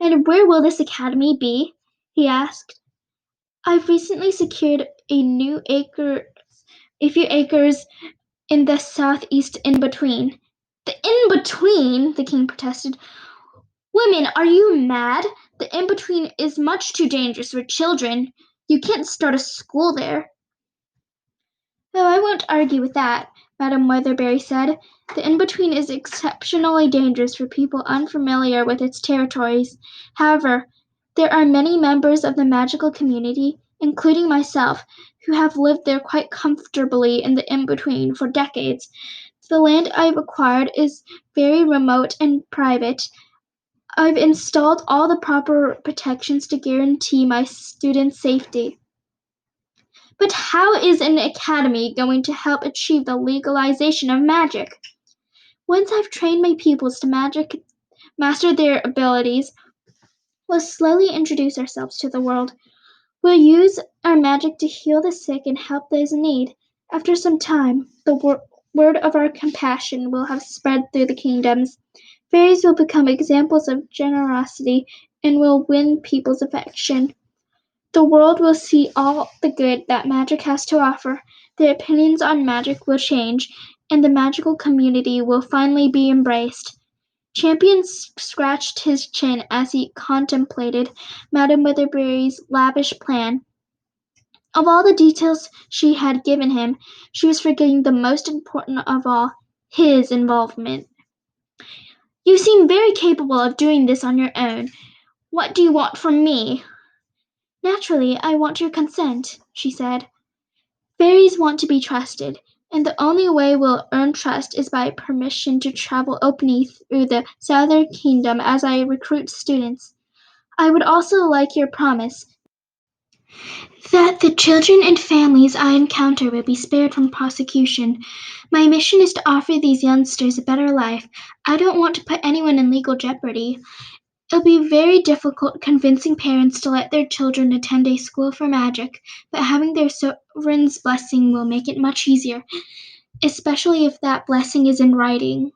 And where will this academy be? He asked. I've recently secured a few acres in the southeast in-between. The in-between, the king protested. Women, are you mad? The in-between is much too dangerous for children. You can't start a school there. Oh, I won't argue with that, Madame Weatherbury said. The in-between is exceptionally dangerous for people unfamiliar with its territories. However, there are many members of the magical community, including myself, who have lived there quite comfortably in the in-between for decades. The land I've acquired is very remote and private. I've installed all the proper protections to guarantee my students' safety. But how is an academy going to help achieve the legalization of magic? Once I've trained my pupils to master their abilities, we'll slowly introduce ourselves to the world. We'll use our magic to heal the sick and help those in need. After some time, the word of our compassion will have spread through the kingdoms. Fairies will become examples of generosity and will win people's affection. The world will see all the good that magic has to offer, their opinions on magic will change, and the magical community will finally be embraced. Champion scratched his chin as he contemplated Madame Weatherbury's lavish plan. Of all the details she had given him, she was forgetting the most important of all, his involvement. You seem very capable of doing this on your own. What do you want from me? Naturally, I want your consent, she said. Fairies want to be trusted, and the only way we'll earn trust is by permission to travel openly through the southern kingdom as I recruit students. I would also like your promise that the children and families I encounter will be spared from prosecution. My mission is to offer these youngsters a better life. I don't want to put anyone in legal jeopardy. It'll be very difficult convincing parents to let their children attend a school for magic, but having their sovereign's blessing will make it much easier, especially if that blessing is in writing.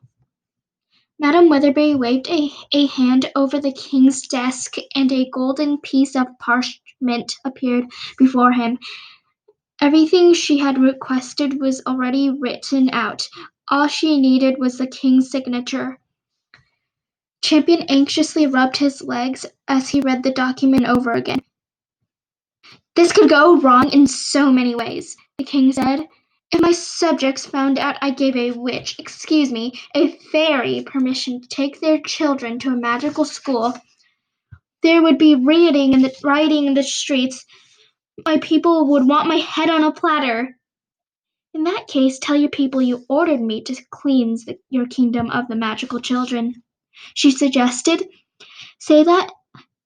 Madame Weatherbury waved a hand over the king's desk, and a golden piece of parchment appeared before him. Everything she had requested was already written out. All she needed was the king's signature. Champion anxiously rubbed his legs as he read the document over again. This could go wrong in so many ways, the king said. If my subjects found out I gave a fairy permission to take their children to a magical school, there would be rioting in the streets. My people would want my head on a platter. In that case, tell your people you ordered me to cleanse your kingdom of the magical children, she suggested. Say that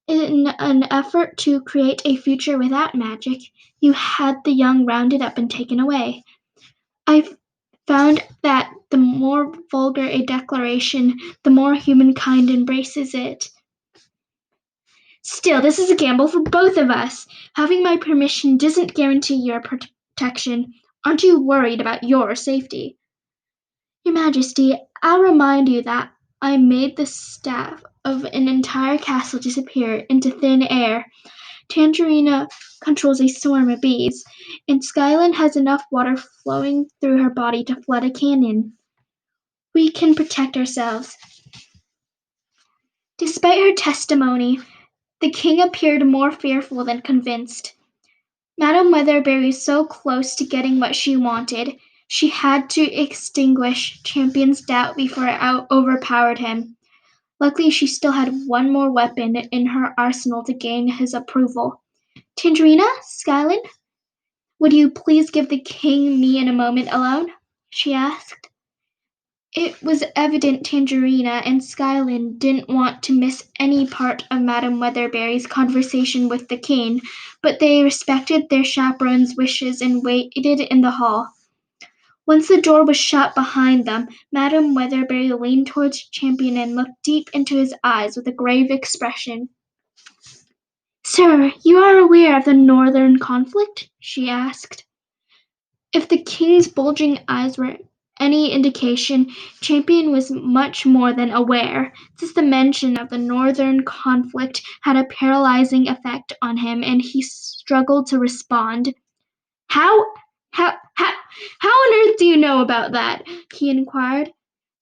in an effort to create a future without magic, you had the young rounded up and taken away. I've found that the more vulgar a declaration, the more humankind embraces it. Still, this is a gamble for both of us. Having my permission doesn't guarantee your protection. Aren't you worried about your safety? Your Majesty, I'll remind you that I made the staff of an entire castle disappear into thin air. Tangerina controls a swarm of bees, and Skyland has enough water flowing through her body to flood a canyon. We can protect ourselves. Despite her testimony, the king appeared more fearful than convinced. Madame Weatherbury was so close to getting what she wanted, she had to extinguish Champion's doubt before it overpowered him. Luckily, she still had one more weapon in her arsenal to gain his approval. Tangerina, Skyland, would you please give the king me in a moment alone? She asked. It was evident Tangerina and Skyland didn't want to miss any part of Madame Weatherbury's conversation with the king, but they respected their chaperone's wishes and waited in the hall. Once the door was shut behind them, Madame Weatherbury leaned towards Champion and looked deep into his eyes with a grave expression. Sir, you are aware of the northern conflict? She asked. If the king's bulging eyes were any indication, Champion was much more than aware. Just the mention of the northern conflict had a paralyzing effect on him, and he struggled to respond. How, how, how, how on earth do you know about that? He inquired.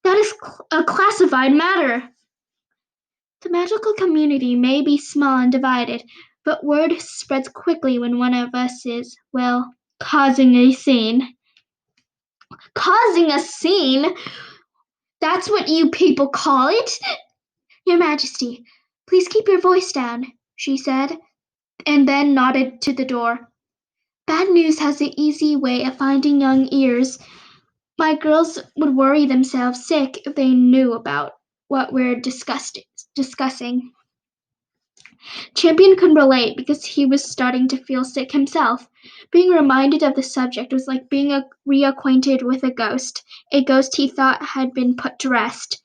That is a classified matter. The magical community may be small and divided, but word spreads quickly when one of us is, well, causing a scene. Causing a scene? That's what you people call it? Your Majesty, please keep your voice down, she said, and then nodded to the door. Bad news has the easy way of finding young ears. My girls would worry themselves sick if they knew about what we're discussing. Champion could relate because he was starting to feel sick himself. Being reminded of the subject was like being reacquainted with a ghost he thought had been put to rest.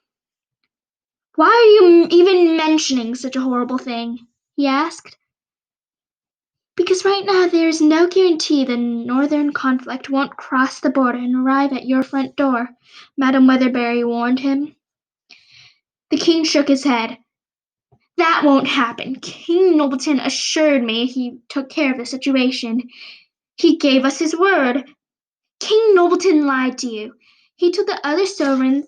Why are you even mentioning such a horrible thing? He asked. Because right now there is no guarantee the northern conflict won't cross the border and arrive at your front door, Madame Weatherbury warned him. The king shook his head. That won't happen. King Nobleton assured me he took care of the situation. He gave us his word. King Nobleton lied to you. He told the other sovereigns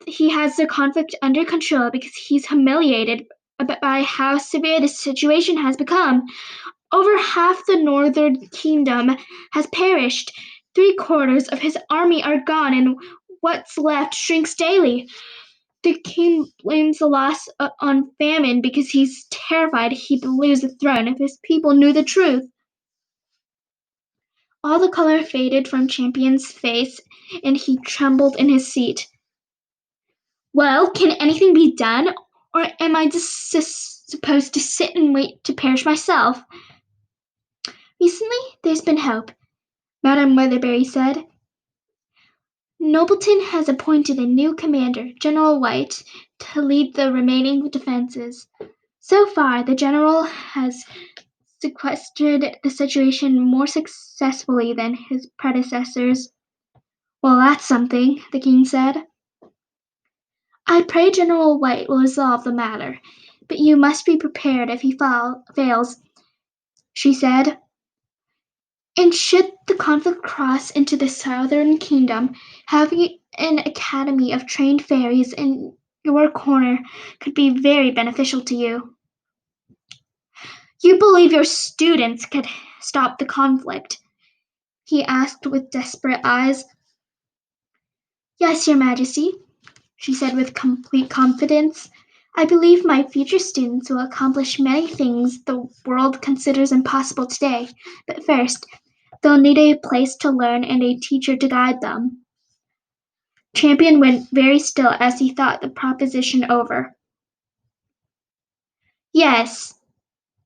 he has the conflict under control because he's humiliated by how severe the situation has become. Over half the northern kingdom has perished. 3/4 of his army are gone, and what's left shrinks daily. The king blames the loss on famine because he's terrified he'd lose the throne if his people knew the truth. All the color faded from Champion's face, and he trembled in his seat. Well, can anything be done, or am I just supposed to sit and wait to perish myself? Recently, there's been hope, Madame Weatherbury said. Nobleton has appointed a new commander, General White, to lead the remaining defenses. So far, the general has sequestered the situation more successfully than his predecessors. Well, that's something, the king said. I pray General White will resolve the matter, but you must be prepared if he fails, she said. And should the conflict cross into the southern kingdom, having an academy of trained fairies in your corner could be very beneficial to you. You believe your students could stop the conflict? He asked with desperate eyes. Yes, Your Majesty, she said with complete confidence. I believe my future students will accomplish many things the world considers impossible today, but first, they'll need a place to learn and a teacher to guide them. Champion went very still as he thought the proposition over. Yes,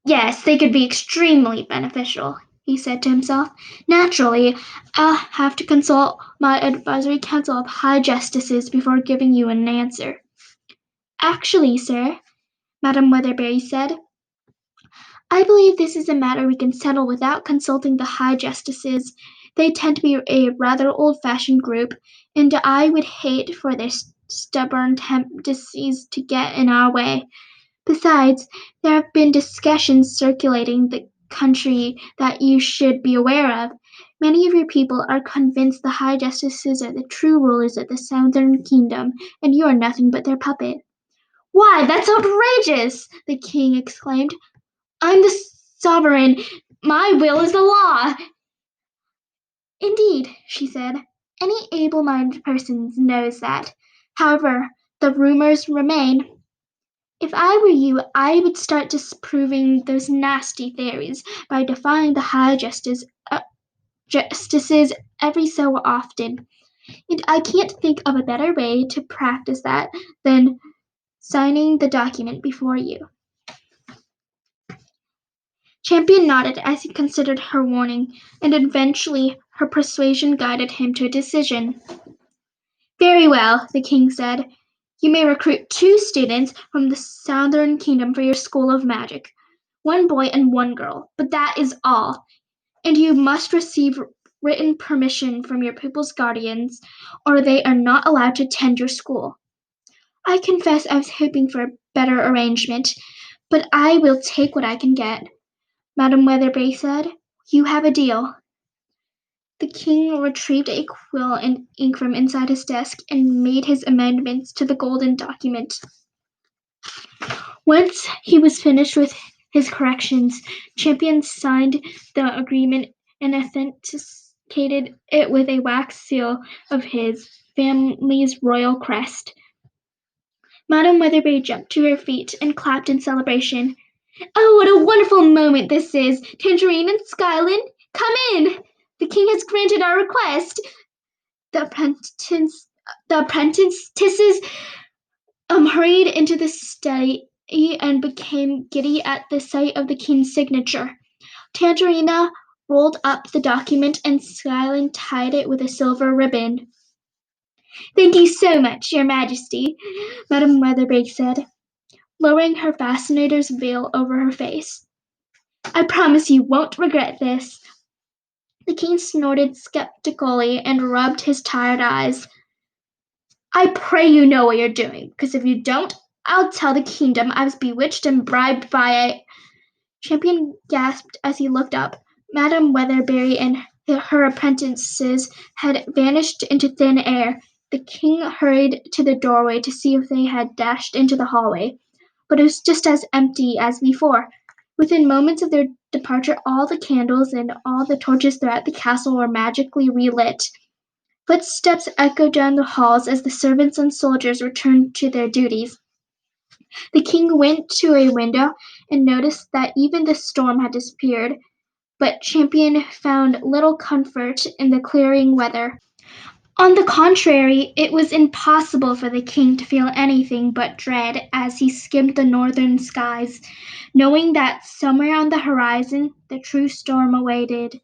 yes, they could be extremely beneficial, he said to himself. Naturally, I'll have to consult my advisory council of high justices before giving you an answer. Actually, sir, Madame Weatherbury said, I believe this is a matter we can settle without consulting the high justices. They tend to be a rather old-fashioned group, and I would hate for their stubborn tendencies to get in our way. Besides, there have been discussions circulating the country that you should be aware of. Many of your people are convinced the high justices are the true rulers of the southern kingdom, and you are nothing but their puppet. Why, that's outrageous! The king exclaimed. I'm the sovereign. My will is the law. Indeed, she said. Any able-minded person knows that. However, the rumors remain. If I were you, I would start disproving those nasty theories by defying the high justices every so often. And I can't think of a better way to practice that than signing the document before you. Champion nodded as he considered her warning, and eventually her persuasion guided him to a decision. Very well, the king said. You may recruit 2 students from the southern kingdom for your school of magic. 1 boy and 1 girl, but that is all. And you must receive written permission from your pupils' guardians, or they are not allowed to attend your school. I confess I was hoping for a better arrangement, but I will take what I can get, Madam Weatherby said. You have a deal. The king retrieved a quill and ink from inside his desk and made his amendments to the golden document. Once he was finished with his corrections, Champion signed the agreement and authenticated it with a wax seal of his family's royal crest. Madam Weatherby jumped to her feet and clapped in celebration. Oh, what a wonderful moment this is! Tangerine and Skyland, come in! The king has granted our request. The apprentices hurried into the study and became giddy at the sight of the king's signature. Tangerina rolled up the document and Skyland tied it with a silver ribbon. Thank you so much, Your Majesty, Madam Weatherby said, lowering her fascinator's veil over her face. I promise you won't regret this. The king snorted skeptically and rubbed his tired eyes. I pray you know what you're doing, because if you don't, I'll tell the kingdom I was bewitched and bribed by a... Champion gasped as he looked up. Madam Weatherbury and her apprentices had vanished into thin air. The king hurried to the doorway to see if they had dashed into the hallway, but it was just as empty as before. Within moments of their departure, all the candles and all the torches throughout the castle were magically relit. Footsteps echoed down the halls as the servants and soldiers returned to their duties. The king went to a window and noticed that even the storm had disappeared, but Champion found little comfort in the clearing weather. On the contrary, it was impossible for the king to feel anything but dread as he skimmed the northern skies, knowing that somewhere on the horizon the true storm awaited.